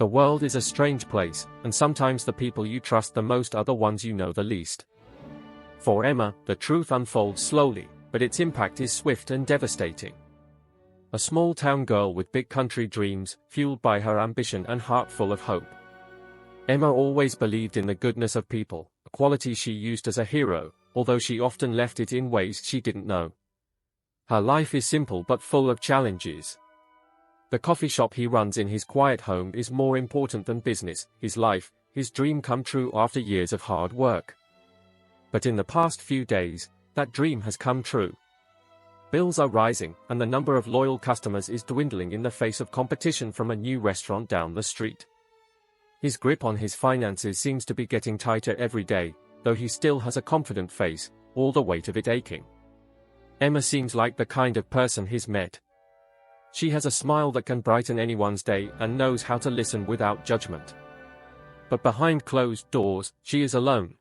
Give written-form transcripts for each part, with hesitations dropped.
The world is a strange place, and sometimes the people you trust the most are the ones you know the least. For Emma, the truth unfolds slowly, but its impact is swift and devastating. A small-town girl with big country dreams, fueled by her ambition and heart full of hope. Emma always believed in the goodness of people, a quality she used as a hero, although she often left it in ways she didn't know. Her life is simple but full of challenges. The coffee shop he runs in his quiet home is more important than business, his life, his dream come true after years of hard work. But in the past few days, that dream has come true. Bills are rising, and the number of loyal customers is dwindling in the face of competition from a new restaurant down the street. His grip on his finances seems to be getting tighter every day, though he still has a confident face, all the weight of it aching. Emma seems like the kind of person he's met. She has a smile that can brighten anyone's day and knows how to listen without judgment. But behind closed doors, she is alone.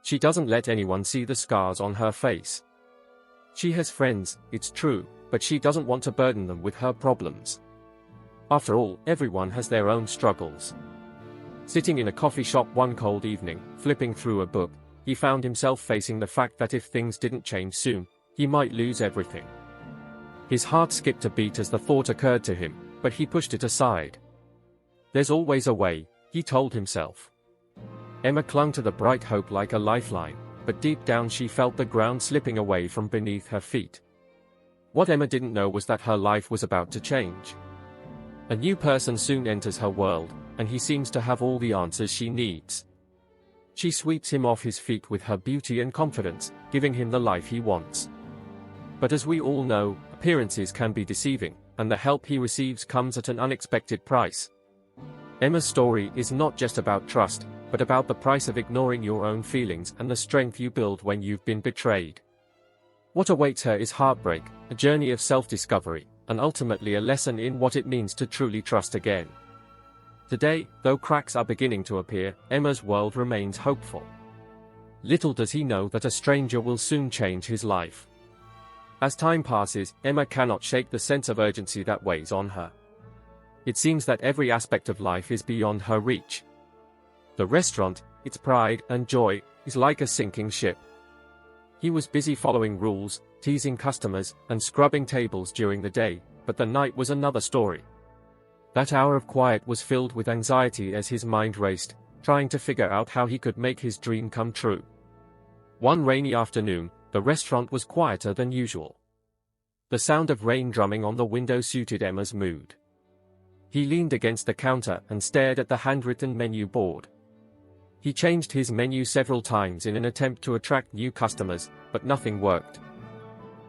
She doesn't let anyone see the scars on her face. She has friends, it's true, but she doesn't want to burden them with her problems. After all, everyone has their own struggles. Sitting in a coffee shop one cold evening, flipping through a book, he found himself facing the fact that if things didn't change soon, he might lose everything. His heart skipped a beat as the thought occurred to him, but he pushed it aside. There's always a way, he told himself. Emma clung to the bright hope like a lifeline, but deep down she felt the ground slipping away from beneath her feet. What Emma didn't know was that her life was about to change. A new person soon enters her world, and he seems to have all the answers she needs. She sweeps him off his feet with her beauty and confidence, giving him the life he wants. But as we all know, appearances can be deceiving, and the help he receives comes at an unexpected price. Emma's story is not just about trust, but about the price of ignoring your own feelings and the strength you build when you've been betrayed. What awaits her is heartbreak, a journey of self-discovery, and ultimately a lesson in what it means to truly trust again. Today, though cracks are beginning to appear, Emma's world remains hopeful. Little does he know that a stranger will soon change his life. As time passes, Emma cannot shake the sense of urgency that weighs on her. It seems that every aspect of life is beyond her reach. The restaurant, its pride and joy, is like a sinking ship. He was busy following rules, teasing customers, and scrubbing tables during the day, but the night was another story. That hour of quiet was filled with anxiety as his mind raced, trying to figure out how he could make his dream come true. One rainy afternoon, the restaurant was quieter than usual. The sound of rain drumming on the window suited Emma's mood. He leaned against the counter and stared at the handwritten menu board. He changed his menu several times in an attempt to attract new customers, but nothing worked.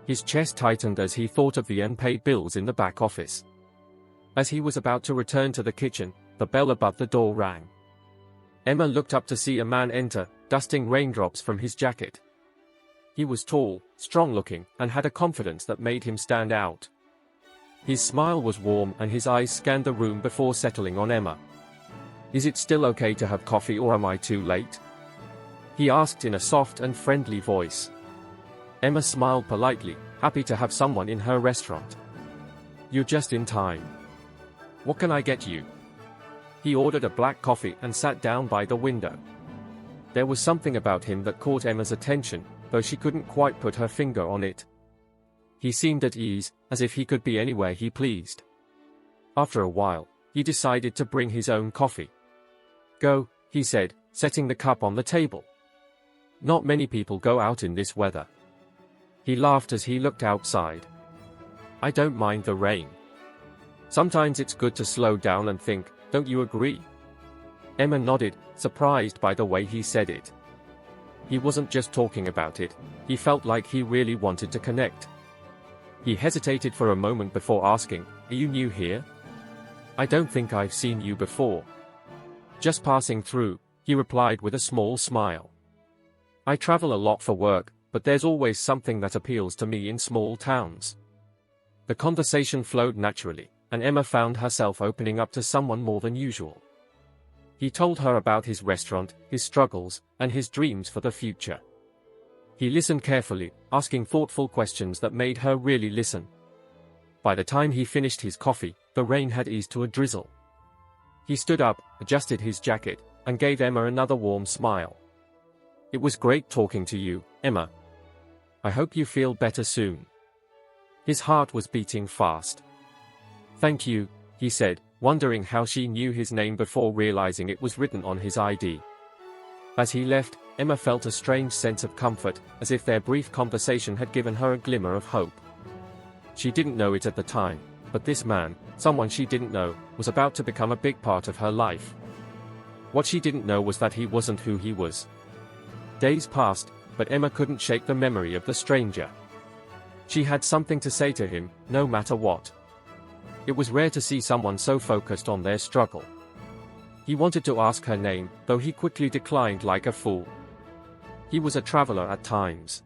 His chest tightened as he thought of the unpaid bills in the back office. As he was about to return to the kitchen, the bell above the door rang. Emma looked up to see a man enter, dusting raindrops from his jacket. He was tall, strong-looking, and had a confidence that made him stand out. His smile was warm and his eyes scanned the room before settling on Emma. "Is it still okay to have coffee or am I too late?" he asked in a soft and friendly voice. Emma smiled politely, happy to have someone in her restaurant. "You're just in time. What can I get you?" He ordered a black coffee and sat down by the window. There was something about him that caught Emma's attention, though she couldn't quite put her finger on it. He seemed at ease, as if he could be anywhere he pleased. After a while, he decided to bring his own coffee. "Go," he said, setting the cup on the table. "Not many people go out in this weather." He laughed as he looked outside. "I don't mind the rain. Sometimes it's good to slow down and think, don't you agree?" Emma nodded, surprised by the way he said it. He wasn't just talking about it, he felt like he really wanted to connect. He hesitated for a moment before asking, "Are you new here?" "I don't think I've seen you before." "Just passing through," he replied with a small smile. "I travel a lot for work, but there's always something that appeals to me in small towns." The conversation flowed naturally, and Emma found herself opening up to someone more than usual. He told her about his restaurant, his struggles, and his dreams for the future. He listened carefully, asking thoughtful questions that made her really listen. By the time he finished his coffee, the rain had eased to a drizzle. He stood up, adjusted his jacket, and gave Emma another warm smile. "It was great talking to you, Emma. I hope you feel better soon." His heart was beating fast. "Thank you," he said, wondering how she knew his name before realizing it was written on his ID. As he left, Emma felt a strange sense of comfort, as if their brief conversation had given her a glimmer of hope. She didn't know it at the time, but this man, someone she didn't know, was about to become a big part of her life. What she didn't know was that he wasn't who he was. Days passed, but Emma couldn't shake the memory of the stranger. She had something to say to him, no matter what. It was rare to see someone so focused on their struggle. He wanted to ask her name, though he quickly declined like a fool. He was a traveler at times.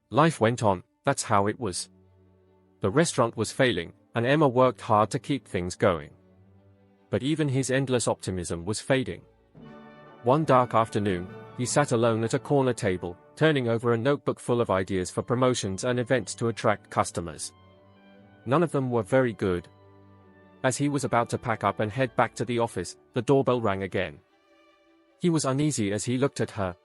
Life went on, that's how it was. The restaurant was failing, and Emma worked hard to keep things going. But even his endless optimism was fading. One dark afternoon, he sat alone at a corner table, turning over a notebook full of ideas for promotions and events to attract customers. None of them were very good. As he was about to pack up and head back to the office, the doorbell rang again. He was uneasy as he looked at her,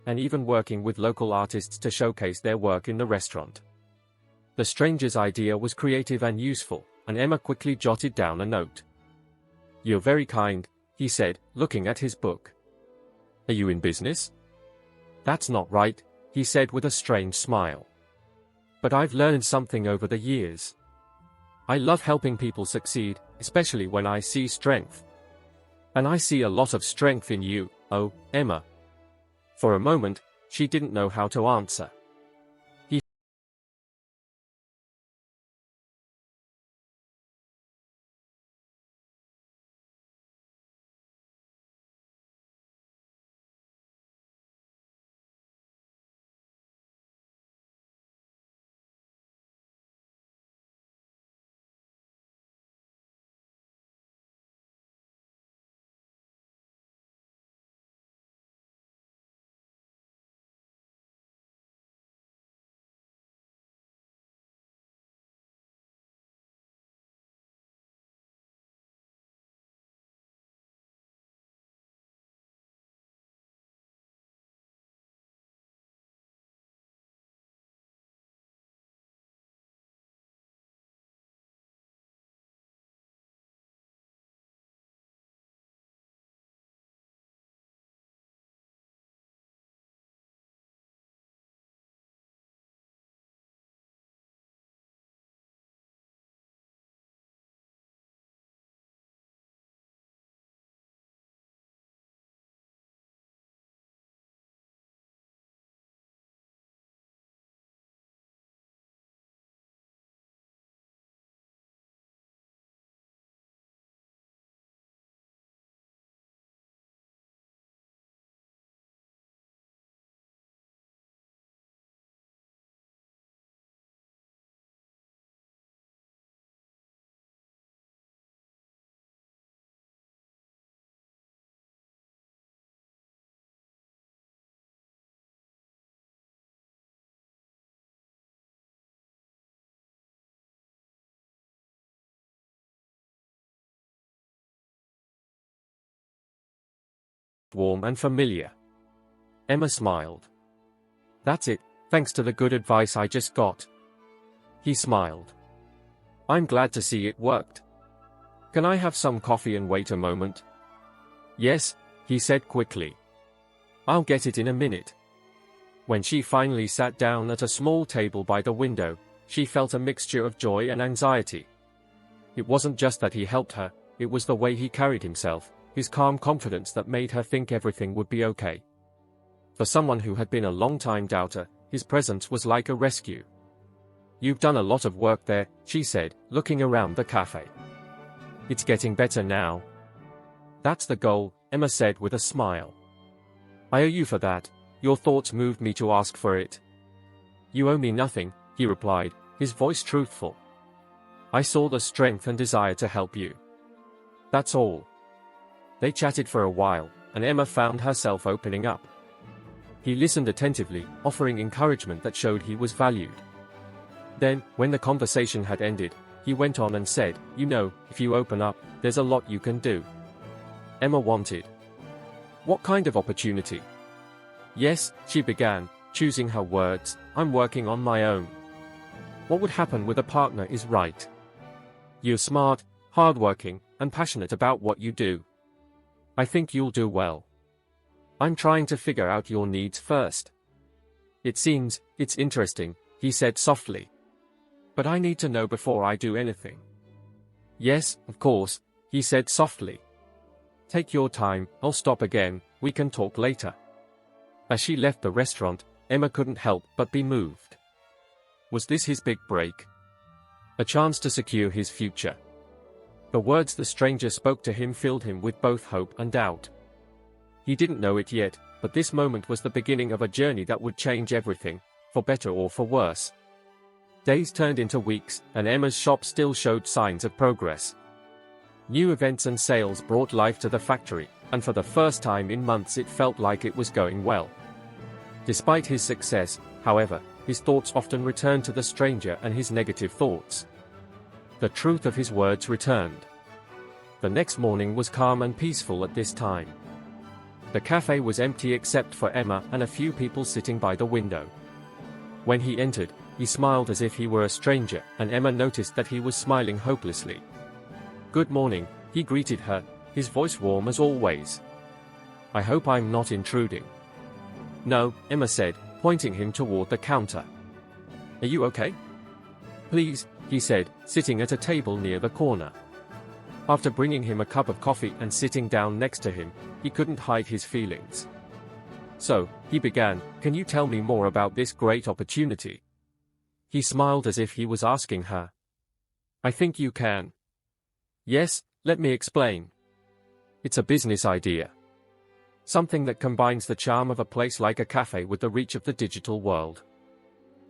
and even working with local artists to showcase their work in the restaurant. The stranger's idea was creative and useful, and Emma quickly jotted down a note. "You're very kind," he said, looking at his book. "Are you in business?" "That's not right," he said with a strange smile. "But I've learned something over the years. I love helping people succeed, especially when I see strength. And I see a lot of strength in you, oh, Emma." For a moment, she didn't know how to answer. warm and familiar. Emma smiled. That's it, thanks to the good advice I just got. He smiled. I'm glad to see it worked. Can I have some coffee and wait a moment? Yes, he said quickly. I'll get it in a minute. When she finally sat down at a small table by the window, she felt a mixture of joy and anxiety. It wasn't just that he helped her, it was the way he carried himself, his calm confidence that made her think everything would be okay. For someone who had been a long-time doubter, his presence was like a rescue. You've done a lot of work there, she said, looking around the cafe. It's getting better now. That's the goal, Emma said with a smile. I owe you for that, your thoughts moved me to ask for it. You owe me nothing, he replied, his voice truthful. I saw the strength and desire to help you. That's all. They chatted for a while, and Emma found herself opening up. He listened attentively, offering encouragement that showed he was valued. Then, when the conversation had ended, he went on and said, you know, if you open up, there's a lot you can do. Emma wanted. What kind of opportunity? Yes, she began, choosing her words, I'm working on my own. What would happen with a partner is right. You're smart, hardworking, and passionate about what you do. I think you'll do well. I'm trying to figure out your needs first. It's interesting, he said softly. But I need to know before I do anything. Yes, of course, he said softly. Take your time, I'll stop again, we can talk later. As she left the restaurant, Emma couldn't help but be moved. Was this his big break? A chance to secure his future? The words the stranger spoke to him filled him with both hope and doubt. He didn't know it yet, but this moment was the beginning of a journey that would change everything, for better or for worse. Days turned into weeks, and Emma's shop still showed signs of progress. New events and sales brought life to the factory, and for the first time in months it felt like it was going well. Despite his success, however, his thoughts often returned to the stranger and his negative thoughts. The truth of his words returned. The next morning was calm and peaceful at this time. The cafe was empty except for Emma and a few people sitting by the window. When he entered, he smiled as if he were a stranger, and Emma noticed that he was smiling hopelessly. Good morning, he greeted her, his voice warm as always. I hope I'm not intruding. No, Emma said, pointing him toward the counter. Are you okay? Please, he said, sitting at a table near the corner. After bringing him a cup of coffee and sitting down next to him, he couldn't hide his feelings. So, he began, can you tell me more about this great opportunity? He smiled as if he was asking her. I think you can. Yes, let me explain. It's a business idea. Something that combines the charm of a place like a cafe with the reach of the digital world.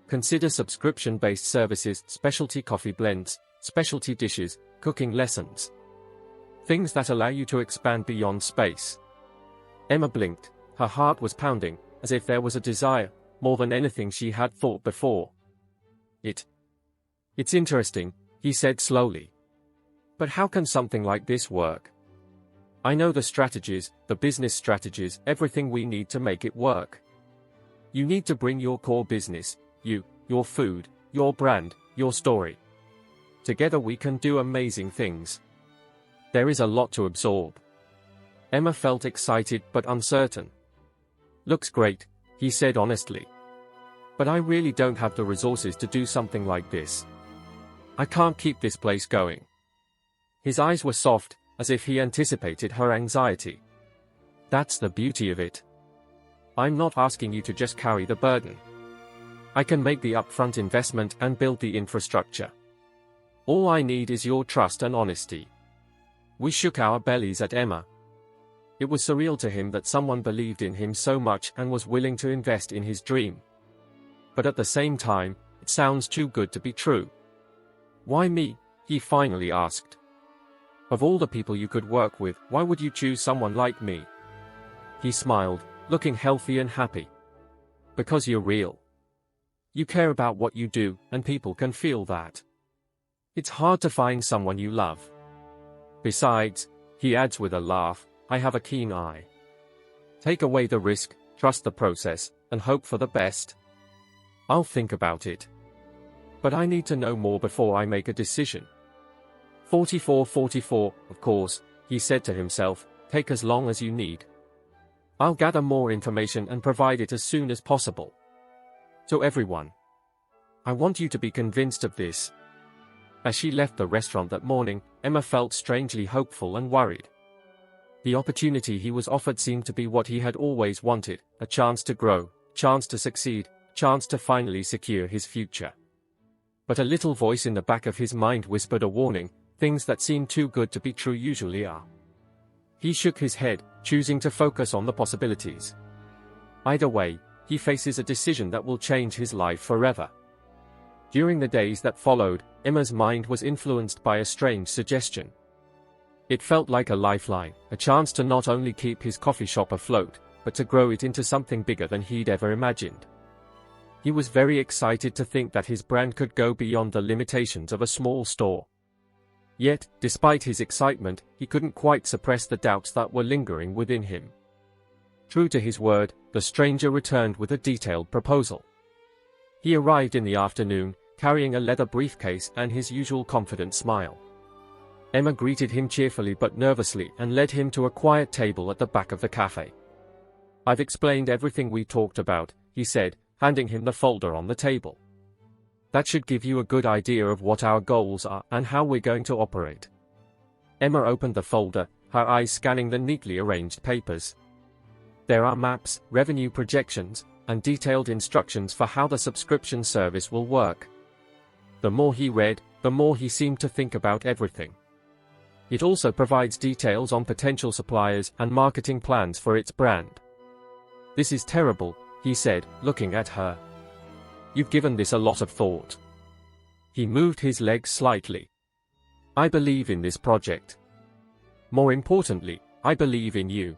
Consider subscription-based services, specialty coffee blends, specialty dishes, cooking lessons. Things that allow you to expand beyond space. Emma blinked, her heart was pounding, as if there was a desire, more than anything she had thought before. It's interesting, he said slowly. But how can something like this work? I know the strategies, the business strategies, everything we need to make it work. You need to bring your core business, your food, your brand, your story. Together we can do amazing things. There is a lot to absorb. Emma felt excited but uncertain. Looks great, he said honestly. But I really don't have the resources to do something like this. I can't keep this place going. His eyes were soft, as if he anticipated her anxiety. That's the beauty of it. I'm not asking you to just carry the burden. I can make the upfront investment and build the infrastructure. All I need is your trust and honesty. We shook our bellies at Emma. It was surreal to him that someone believed in him so much and was willing to invest in his dream. But at the same time, it sounds too good to be true. Why me? He finally asked. Of all the people you could work with, why would you choose someone like me? He smiled, looking healthy and happy. Because you're real. You care about what you do, and people can feel that. It's hard to find someone you love. Besides, he adds with a laugh, I have a keen eye. Take away the risk, trust the process, and hope for the best. I'll think about it. But I need to know more before I make a decision. 44, of course, he said to himself, take as long as you need. I'll gather more information and provide it as soon as possible. To everyone. I want you to be convinced of this. As she left the restaurant that morning, Emma felt strangely hopeful and worried. The opportunity he was offered seemed to be what he had always wanted, a chance to grow, chance to succeed, chance to finally secure his future. But a little voice in the back of his mind whispered a warning, things that seem too good to be true usually are. He shook his head, choosing to focus on the possibilities. Either way, he faces a decision that will change his life forever. During the days that followed, Emma's mind was influenced by a strange suggestion. It felt like a lifeline, a chance to not only keep his coffee shop afloat, but to grow it into something bigger than he'd ever imagined. He was very excited to think that his brand could go beyond the limitations of a small store. Yet, despite his excitement, he couldn't quite suppress the doubts that were lingering within him. True to his word, the stranger returned with a detailed proposal. He arrived in the afternoon, carrying a leather briefcase and his usual confident smile. Emma greeted him cheerfully but nervously and led him to a quiet table at the back of the cafe. I've explained everything we talked about, he said, handing him the folder on the table. That should give you a good idea of what our goals are and how we're going to operate. Emma opened the folder, her eyes scanning the neatly arranged papers. There are maps, revenue projections, and detailed instructions for how the subscription service will work. The more he read, the more he seemed to think about everything. It also provides details on potential suppliers and marketing plans for its brand. This is terrible, he said, looking at her. You've given this a lot of thought. He moved his legs slightly. I believe in this project. More importantly, I believe in you.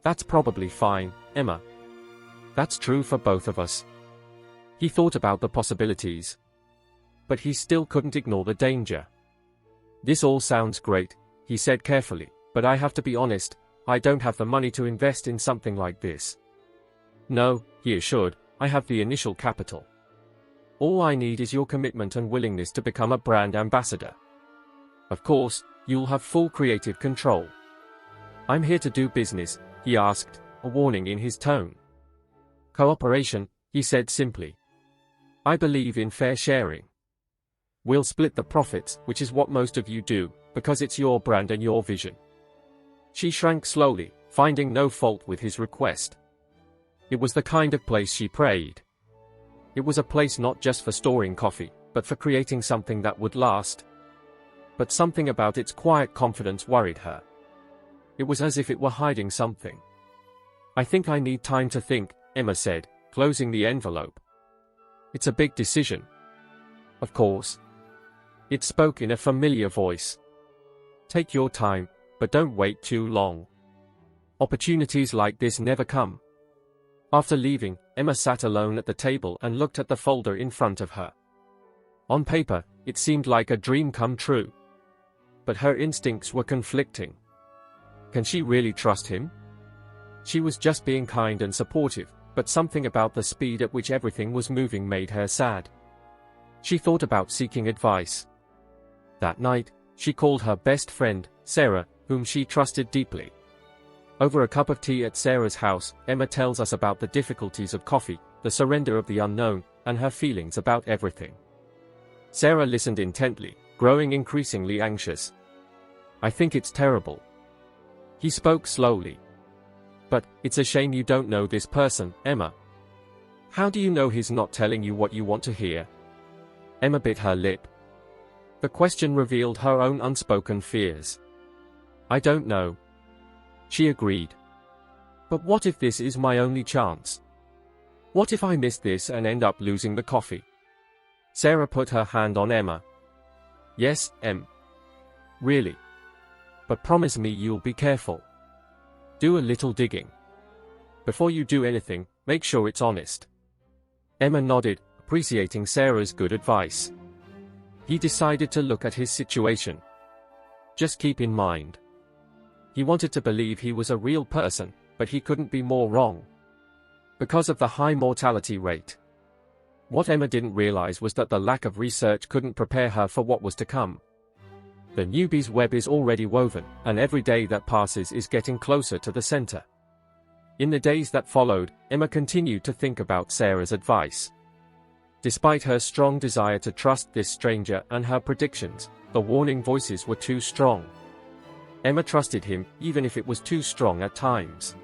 That's probably fine, Emma. That's true for both of us. He thought about the possibilities. But he still couldn't ignore the danger. This all sounds great, he said carefully, but I have to be honest, I don't have the money to invest in something like this. No, he assured, I have the initial capital. All I need is your commitment and willingness to become a brand ambassador. Of course, you'll have full creative control. I'm here to do business, he asked, a warning in his tone. Cooperation, he said simply. I believe in fair sharing. We'll split the profits, which is what most of you do, because it's your brand and your vision. She shrank slowly, finding no fault with his request. It was the kind of place she prayed. It was a place not just for storing coffee, but for creating something that would last. But something about its quiet confidence worried her. It was as if it were hiding something. I think I need time to think, Emma said, closing the envelope. It's a big decision. Of course. It spoke in a familiar voice. Take your time, but don't wait too long. Opportunities like this never come. After leaving, Emma sat alone at the table and looked at the folder in front of her. On paper, it seemed like a dream come true. But her instincts were conflicting. Can she really trust him? She was just being kind and supportive, but something about the speed at which everything was moving made her sad. She thought about seeking advice. That night, she called her best friend, Sarah, whom she trusted deeply. Over a cup of tea at Sarah's house, Emma tells us about the difficulties of coffee, the surrender of the unknown, and her feelings about everything. Sarah listened intently, growing increasingly anxious. I think it's terrible. He spoke slowly. But, it's a shame you don't know this person, Emma. How do you know he's not telling you what you want to hear? Emma bit her lip. The question revealed her own unspoken fears. I don't know. She agreed. But what if this is my only chance? What if I miss this and end up losing the coffee? Sarah put her hand on Emma. Yes, Em. Really. But promise me you'll be careful. Do a little digging. Before you do anything, make sure it's honest. Emma nodded, appreciating Sarah's good advice. He decided to look at his situation. Just keep in mind. He wanted to believe he was a real person, but he couldn't be more wrong. Because of the high mortality rate. What Emma didn't realize was that the lack of research couldn't prepare her for what was to come. The newbie's web is already woven, and every day that passes is getting closer to the center. In the days that followed, Emma continued to think about Sarah's advice. Despite her strong desire to trust this stranger and her predictions, the warning voices were too strong. Emma trusted him, even if it was too strong at times.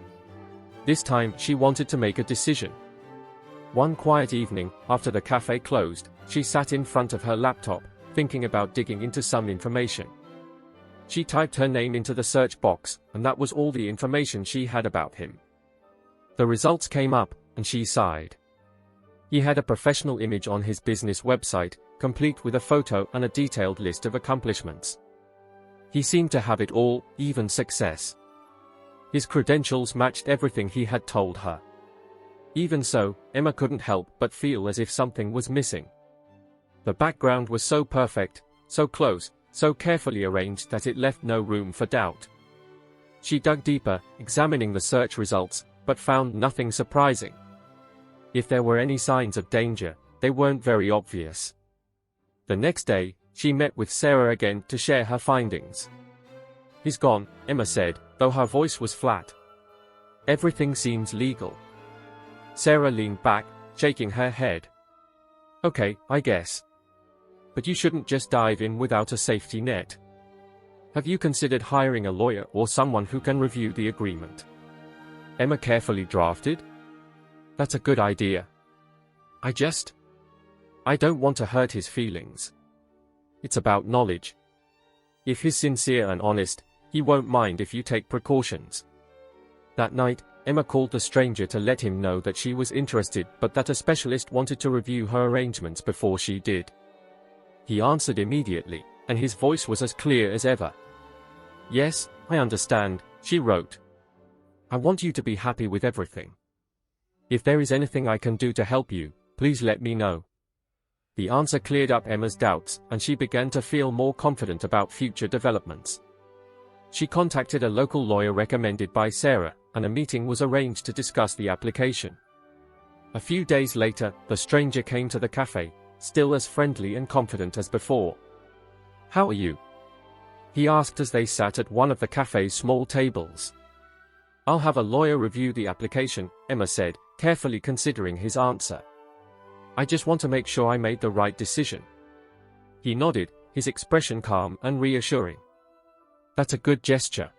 This time, she wanted to make a decision. One quiet evening, after the cafe closed, she sat in front of her laptop, thinking about digging into some information. She typed her name into the search box, and that was all the information she had about him. The results came up, and she sighed. He had a professional image on his business website, complete with a photo and a detailed list of accomplishments. He seemed to have it all, even success. His credentials matched everything he had told her. Even so, Emma couldn't help but feel as if something was missing. The background was so perfect, so close, so carefully arranged that it left no room for doubt. She dug deeper, examining the search results, but found nothing surprising. If there were any signs of danger, they weren't very obvious. The next day, she met with Sarah again to share her findings. "He's gone," Emma said, though her voice was flat. "Everything seems legal." Sarah leaned back, shaking her head. "Okay, I guess. But you shouldn't just dive in without a safety net. Have you considered hiring a lawyer or someone who can review the agreement?" Emma carefully drafted. "That's a good idea. I don't want to hurt his feelings. It's about knowledge. If he's sincere and honest, he won't mind if you take precautions." That night, Emma called the stranger to let him know that she was interested but that a specialist wanted to review her arrangements before she did. He answered immediately, and his voice was as clear as ever. "Yes, I understand," she wrote. "I want you to be happy with everything. If there is anything I can do to help you, please let me know." The answer cleared up Emma's doubts, and she began to feel more confident about future developments. She contacted a local lawyer recommended by Sarah, and a meeting was arranged to discuss the application. A few days later, the stranger came to the cafe, still as friendly and confident as before. "How are you?" he asked as they sat at one of the cafe's small tables. "I'll have a lawyer review the application," Emma said, carefully considering his answer. "I just want to make sure I made the right decision." He nodded, his expression calm and reassuring. "That's a good gesture.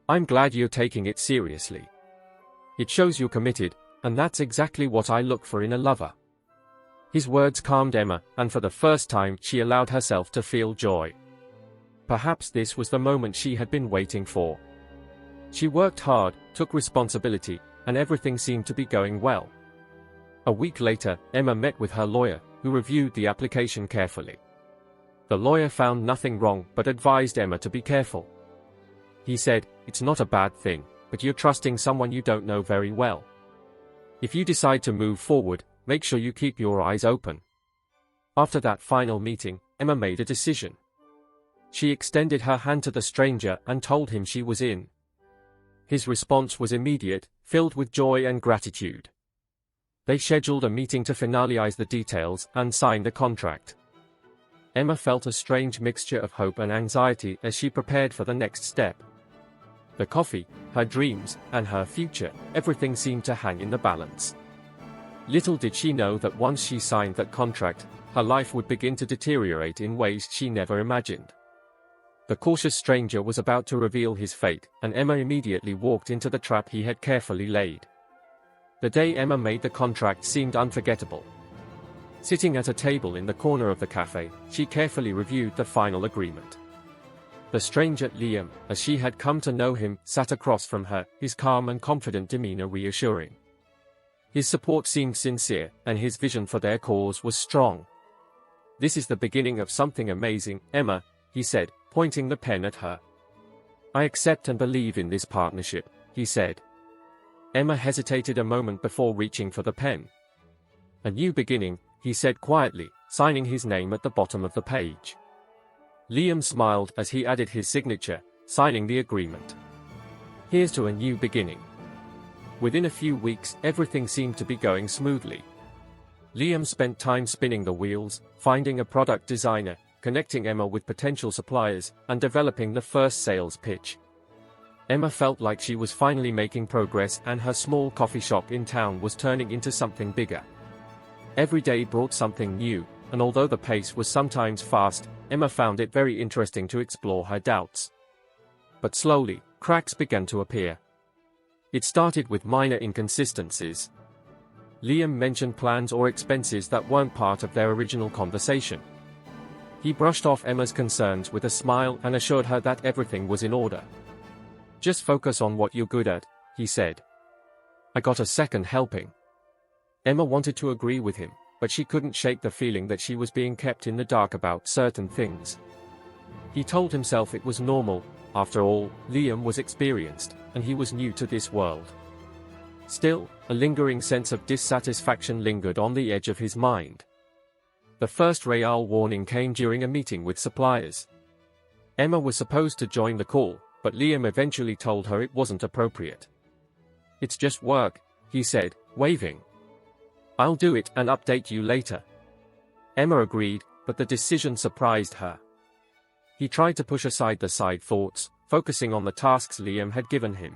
I'm glad you're taking it seriously. It shows you're committed, and that's exactly what I look for in a lover." His words calmed Emma, and for the first time she allowed herself to feel joy. Perhaps this was the moment she had been waiting for. She worked hard, took responsibility, and everything seemed to be going well. A week later, Emma met with her lawyer, who reviewed the application carefully. The lawyer found nothing wrong but advised Emma to be careful. He said, "It's not a bad thing, but you're trusting someone you don't know very well. If you decide to move forward, make sure you keep your eyes open." After that final meeting, Emma made a decision. She extended her hand to the stranger and told him she was in. His response was immediate, filled with joy and gratitude. They scheduled a meeting to finalize the details and sign the contract. Emma felt a strange mixture of hope and anxiety as she prepared for the next step. The coffee, her dreams, and her future, everything seemed to hang in the balance. Little did she know that once she signed that contract, her life would begin to deteriorate in ways she never imagined. The cautious stranger was about to reveal his fate, and Emma immediately walked into the trap he had carefully laid. The day Emma made the contract seemed unforgettable. Sitting at a table in the corner of the cafe, she carefully reviewed the final agreement. The stranger, Liam, as she had come to know him, sat across from her, his calm and confident demeanor reassuring. His support seemed sincere, and his vision for their cause was strong. "This is the beginning of something amazing, Emma," he said, pointing the pen at her. "I accept and believe in this partnership," he said. Emma hesitated a moment before reaching for the pen. "A new beginning," he said quietly, signing his name at the bottom of the page. Liam smiled as he added his signature, signing the agreement. "Here's to a new beginning." Within a few weeks, everything seemed to be going smoothly. Liam spent time spinning the wheels, finding a product designer, connecting Emma with potential suppliers, and developing the first sales pitch. Emma felt like she was finally making progress, and her small coffee shop in town was turning into something bigger. Every day brought something new, and although the pace was sometimes fast, Emma found it very interesting to explore her doubts. But slowly, cracks began to appear. It started with minor inconsistencies. Liam mentioned plans or expenses that weren't part of their original conversation. He brushed off Emma's concerns with a smile and assured her that everything was in order. "Just focus on what you're good at," he said. "I got a second helping." Emma wanted to agree with him, but she couldn't shake the feeling that she was being kept in the dark about certain things. He told himself it was normal. After all, Liam was experienced, and he was new to this world. Still, a lingering sense of dissatisfaction lingered on the edge of his mind. The first betrayal warning came during a meeting with suppliers. Emma was supposed to join the call, but Liam eventually told her it wasn't appropriate. "It's just work," he said, waving. "I'll do it and update you later." Emma agreed, but the decision surprised her. He tried to push aside the side thoughts, focusing on the tasks Liam had given him.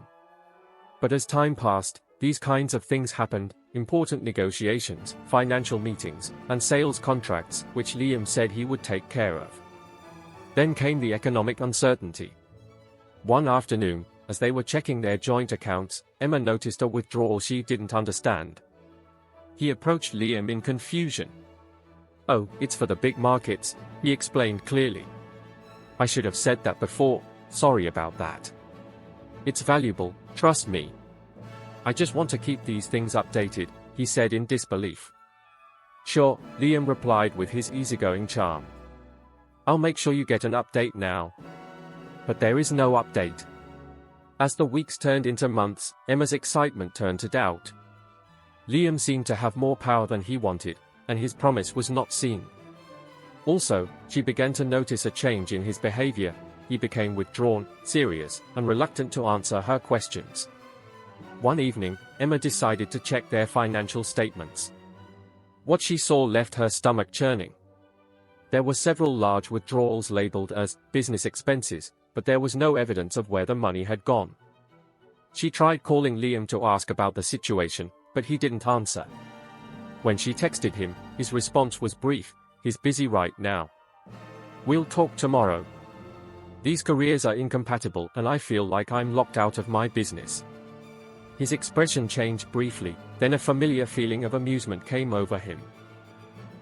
But as time passed, these kinds of things happened: important negotiations, financial meetings, and sales contracts, which Liam said he would take care of. Then came the economic uncertainty. One afternoon, as they were checking their joint accounts, Emma noticed a withdrawal she didn't understand. He approached Liam in confusion. "Oh, it's for the big markets," he explained clearly. "I should have said that before, sorry about that. It's valuable, trust me. I just want to keep these things updated," he said in disbelief. "Sure," Liam replied with his easygoing charm. "I'll make sure you get an update now." But there is no update. As the weeks turned into months, Emma's excitement turned to doubt. Liam seemed to have more power than he wanted, and his promise was not seen. Also, she began to notice a change in his behavior. He became withdrawn, serious, and reluctant to answer her questions. One evening, Emma decided to check their financial statements. What she saw left her stomach churning. There were several large withdrawals labeled as business expenses, but there was no evidence of where the money had gone. She tried calling Liam to ask about the situation, but he didn't answer. When she texted him, his response was brief: "He's busy right now. We'll talk tomorrow. These careers are incompatible and I feel like I'm locked out of my business." His expression changed briefly, then a familiar feeling of amusement came over him.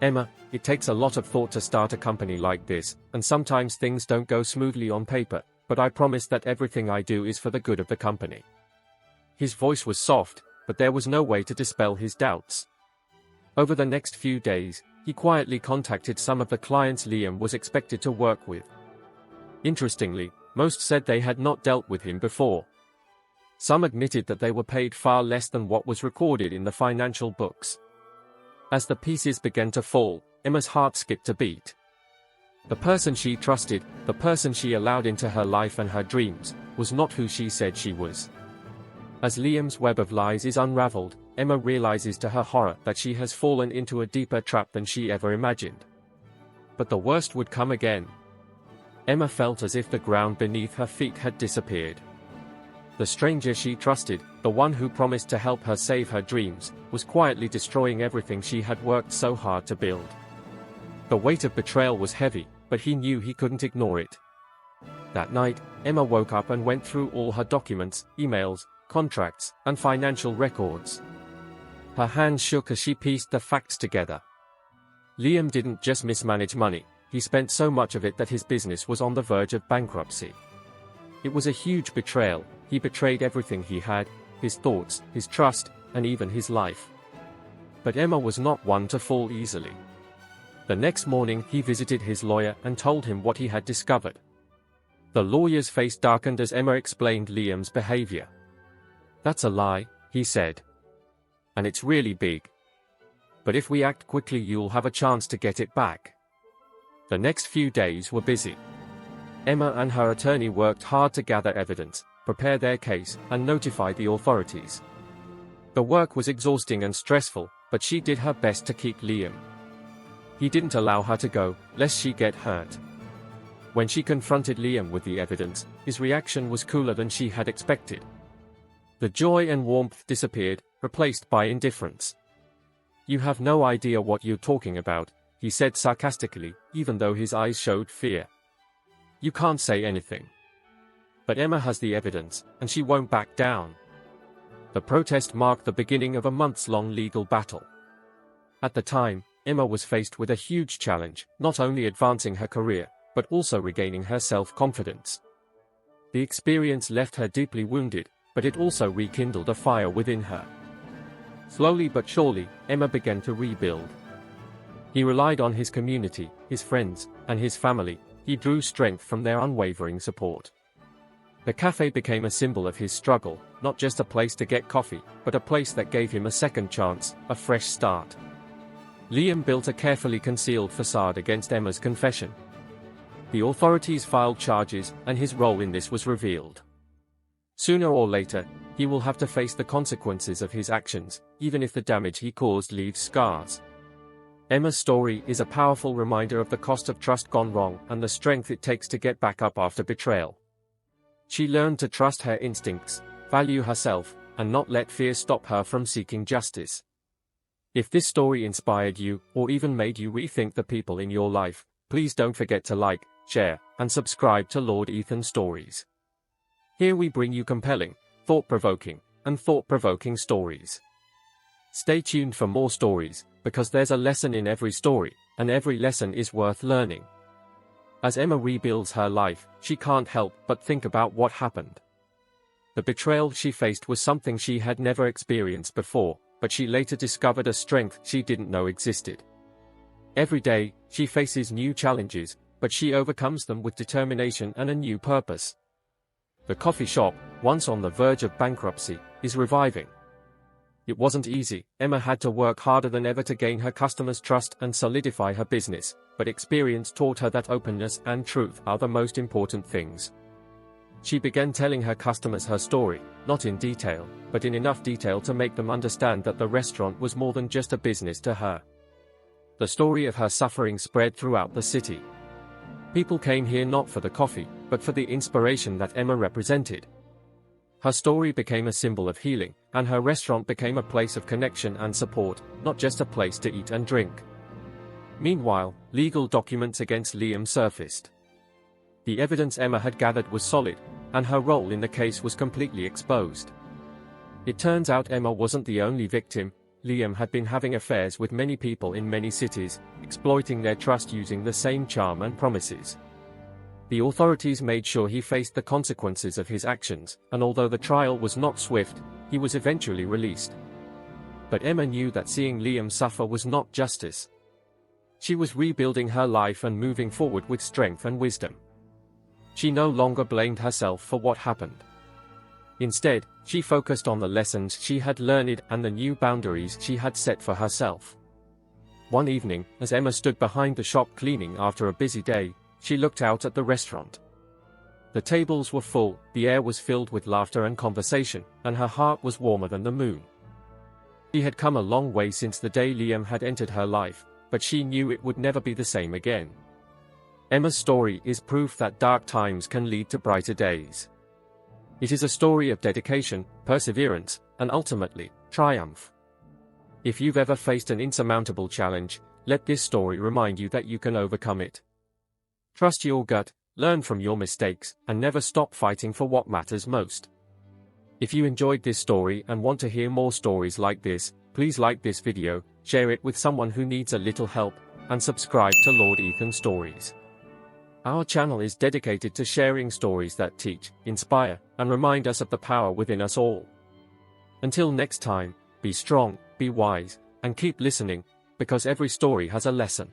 "Emma, it takes a lot of thought to start a company like this, and sometimes things don't go smoothly on paper, but I promise that everything I do is for the good of the company." His voice was soft, but there was no way to dispel his doubts. Over the next few days, he quietly contacted some of the clients Liam was expected to work with. Interestingly, most said they had not dealt with him before. Some admitted that they were paid far less than what was recorded in the financial books. As the pieces began to fall, Emma's heart skipped a beat. The person she trusted, the person she allowed into her life and her dreams, was not who she said she was. As Liam's web of lies is unraveled, Emma realizes to her horror that she has fallen into a deeper trap than she ever imagined. But the worst would come again. Emma felt as if the ground beneath her feet had disappeared. The stranger she trusted, the one who promised to help her save her dreams, was quietly destroying everything she had worked so hard to build. The weight of betrayal was heavy, but he knew he couldn't ignore it. That night, Emma woke up and went through all her documents, emails, contracts, and financial records. Her hands shook as she pieced the facts together. Liam didn't just mismanage money, he spent so much of it that his business was on the verge of bankruptcy. It was a huge betrayal. He betrayed everything he had: his thoughts, his trust, and even his life. But Emma was not one to fall easily. The next morning he visited his lawyer and told him what he had discovered. The lawyer's face darkened as Emma explained Liam's behavior. "That's a lie," he said. "And it's really big. But if we act quickly you'll have a chance to get it back." The next few days were busy. Emma and her attorney worked hard to gather evidence, prepare their case, and notify the authorities. The work was exhausting and stressful, but she did her best to keep Liam. He didn't allow her to go, lest she get hurt. When she confronted Liam with the evidence, his reaction was cooler than she had expected. The joy and warmth disappeared, replaced by indifference. "You have no idea what you're talking about," he said sarcastically, even though his eyes showed fear. "You can't say anything." But Emma has the evidence, and she won't back down. The protest marked the beginning of a months-long legal battle. At the time, Emma was faced with a huge challenge, not only advancing her career, but also regaining her self-confidence. The experience left her deeply wounded, but it also rekindled a fire within her. Slowly but surely, Emma began to rebuild. He relied on his community, his friends, and his family. He drew strength from their unwavering support. The cafe became a symbol of his struggle, not just a place to get coffee, but a place that gave him a second chance, a fresh start. Liam built a carefully concealed facade against Emma's confession. The authorities filed charges, and his role in this was revealed. Sooner or later, he will have to face the consequences of his actions, even if the damage he caused leaves scars. Emma's story is a powerful reminder of the cost of trust gone wrong and the strength it takes to get back up after betrayal. She learned to trust her instincts, value herself, and not let fear stop her from seeking justice. If this story inspired you, or even made you rethink the people in your life, please don't forget to like, share, and subscribe to Lord Ethan Stories. Here we bring you compelling, thought-provoking, and thought-provoking stories. Stay tuned for more stories, because there's a lesson in every story, and every lesson is worth learning. As Emma rebuilds her life, she can't help but think about what happened. The betrayal she faced was something she had never experienced before, but she later discovered a strength she didn't know existed. Every day, she faces new challenges, but she overcomes them with determination and a new purpose. The coffee shop, once on the verge of bankruptcy, is reviving. It wasn't easy. Emma had to work harder than ever to gain her customers' trust and solidify her business, but experience taught her that openness and truth are the most important things. She began telling her customers her story, not in detail, but in enough detail to make them understand that the restaurant was more than just a business to her. The story of her suffering spread throughout the city. People came here not for the coffee, but for the inspiration that Emma represented. Her story became a symbol of healing, and her restaurant became a place of connection and support, not just a place to eat and drink. Meanwhile, legal documents against Liam surfaced. The evidence Emma had gathered was solid, and her role in the case was completely exposed. It turns out Emma wasn't the only victim. Liam had been having affairs with many people in many cities, exploiting their trust using the same charm and promises. The authorities made sure he faced the consequences of his actions, and although the trial was not swift, he was eventually released. But Emma knew that seeing Liam suffer was not justice. She was rebuilding her life and moving forward with strength and wisdom. She no longer blamed herself for what happened. Instead, she focused on the lessons she had learned and the new boundaries she had set for herself. One evening, as Emma stood behind the shop cleaning after a busy day, she looked out at the restaurant. The tables were full, the air was filled with laughter and conversation, and her heart was warmer than the moon. She had come a long way since the day Liam had entered her life, but she knew it would never be the same again. Emma's story is proof that dark times can lead to brighter days. It is a story of dedication, perseverance, and ultimately, triumph. If you've ever faced an insurmountable challenge, let this story remind you that you can overcome it. Trust your gut, learn from your mistakes, and never stop fighting for what matters most. If you enjoyed this story and want to hear more stories like this, please like this video, share it with someone who needs a little help, and subscribe to Lord Ethan Stories. Our channel is dedicated to sharing stories that teach, inspire, and remind us of the power within us all. Until next time, be strong, be wise, and keep listening, because every story has a lesson.